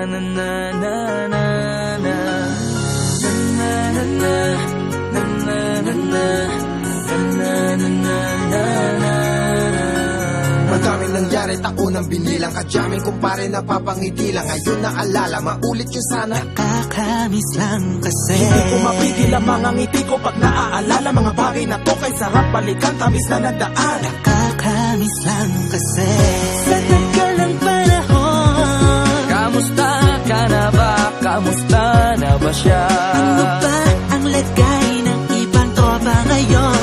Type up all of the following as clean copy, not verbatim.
na na na na na na na na na na na na na na na. Madaming nangyari, taunang binilang Kadyaming kumpare napapangiti lang. Ngayon naalala, maulit yun sana. Nakakamiss lang kasi Hindi ko mapigil ang mga ngiti ko pag naaalala. Mga bagay na to kay sarap balikan, tamis na nagdaan. Nakakamiss lang kasi sa tagal ng panahon. Kamusta ka na ba? Kamusta na ba siya? Ano ba ang lagay ng ibang tropa ngayon?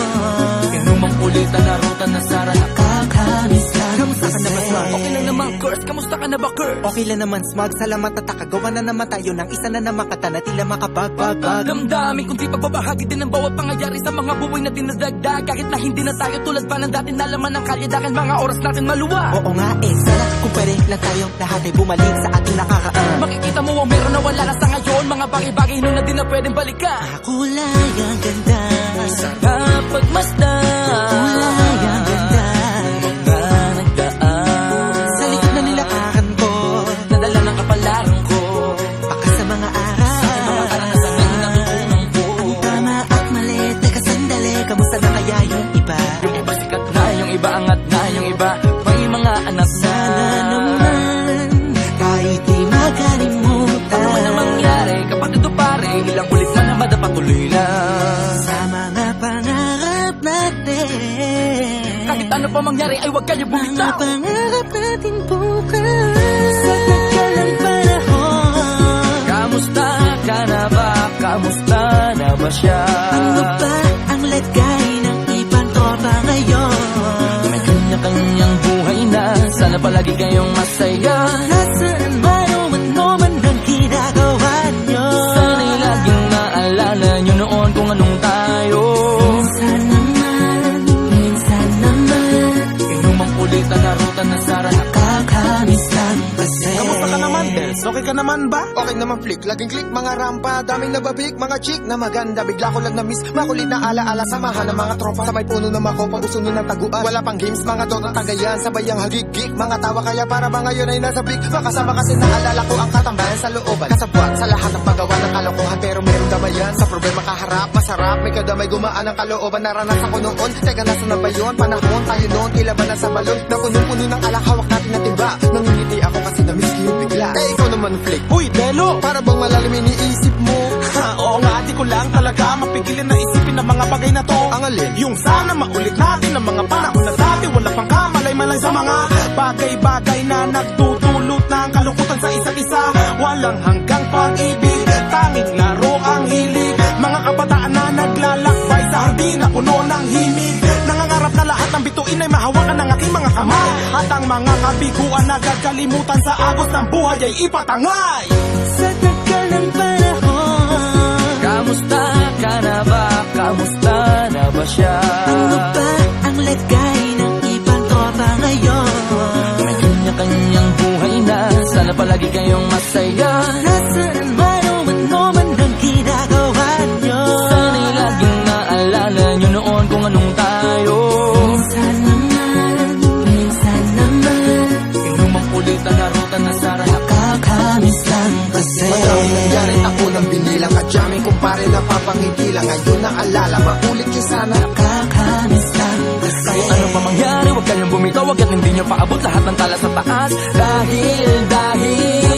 Inumang ulitan na ruta na sara. Nakakamiss lang Kamusta ka na ba, Smug? Okay lang naman, Curse. Kamusta ka na ba, Curse? Okay lang naman, Smug. Salamat at nakagawa na naman tayo ng isa na naman kata na tila makabagbag. Damdamin kundi pagbabahagi din ng bawat pangyayari sa mga buhay na dinadagdag. Kahit na hindi na tayo tulad pa ng dati na laman ng kalye dahil mga oras natin maluwa. Oo nga sana kung pwede lang tayo lahat ay bumalik sa ating nakaraan. Makikita mo ang meron na wala na sa ngayon. Mga bagay-bagay nun na di na pwedeng balikan. Kulay ang ganda, Sarap pagmasdan. kulay ang ganda. Mga nagdaan Sa likod na nilakaran ko, nadala ng kapalaran ko. baka sa mga araw, Mga karanasan na natutunan ko. ang tama at mali. Teka sandali, kamusta na kaya yung iba? Yung iba sikat na, yung iba angat na, yung iba may mga anak na. Sana naman, kahit di makalimutan. Ano man ang mangyari kapag ito pare, ilang ulit man na madapatuloy na. Sa mga pangarap natin, Kahit ano pa mangyari ay huwag kayo mga bumitaw. pangarap natin bukas. Sa tagal ng panahon, Kamusta ka na ba? Kamusta na ba siya? ano ba ang lagay ng ibang tropa ngayon? May kanya-kanyang buhay na, sana palagi kayong masaya. Nasaan man o ano man ang ginagawa nyo, Sana'y laging maalala nyo noon kung anong tayo. minsan naman, Inumang ulitan na ruta na sara. nakakamiss lang kasi. Kamusta ka naman, Dels? Okay ka naman ba? Okay naman flick, laging click, mga rampa. Daming nababik, mga chick na maganda. Bigla ko lang na-miss, makulit na ala-ala. Samahan ng mga tropa, sa may puno na makopa. Gusto nyo ng taguan, wala pang games. Mga dota tagayan, sabay ang hagigik. Mga tawa kaya para ba ngayon ay nasa big. Makasama kasi naalala ko ang katambayan sa looban. Kasabwat sa lahat ng paggawa ng kalokohan. Pero meron damayan, sa problema kaharap. Masarap, may kadamay gumaan ang kalooban. Naranasan ko noon, teka nasa na ba yun? Panahon tayo noon, tila ba nasa balon? Na punong-puno ng alak, hawak natin na timba. Nangingiti ako kasi na-miss ko yung bigla. Eh ikaw naman flick, Uy, Delo! para bang malalim iniisip mo? Ha, oo nga, di ko lang talaga mapigilin na isipin ang mga bagay na to. Ang alin? Yung sana maulit natin ang mga panahon na dati. Wala pang kamalay-malay sa mga bagay-bagay na nagtutulot ng kalungkutan sa isa't isa. Walang hanggang pag-ibig, tanging laro ang hilig. Mga kabataan na naglalakbay sa hardin na puno ng himig. Nangangarap na lahat ng bituin ay mahawakan ng aking mga kamay. At ang mga kabiguan na gagalimutan sa agos ng buhay ay ipatangay. Sa tagal ng panahon, Kamusta ka na ba? Kamusta na ba siya? ano ba ang lagay ng ibang tropa ngayon? May kanya-kanyang buhay na, sana palagi kayong masaya. Nasaan man o ano man ang ginagawa nyo, Sana'y laging maalala nyo noon kung anong tayo. minsan naman, Inumang ulitan na ruta na sara. nakakamiss lang kasi. Madaming nangyari, taunang binilang Kadyaming kumpare napapangiti lang. Ngayon naalala, maulit yun sana. Nakakamiss lang kasi. Kahit ano pa mangyari, huwag kayong bumitaw. Agad hindi nyo paabot lahat ng tala sa taas. Dahil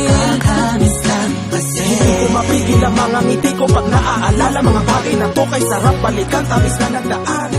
Nakakamiss lang kasi. Hindi ko mapigil ang mga ngiti ko pag naaalala. Mga bagay na to kay sarap balikan, tamis na nagdaan.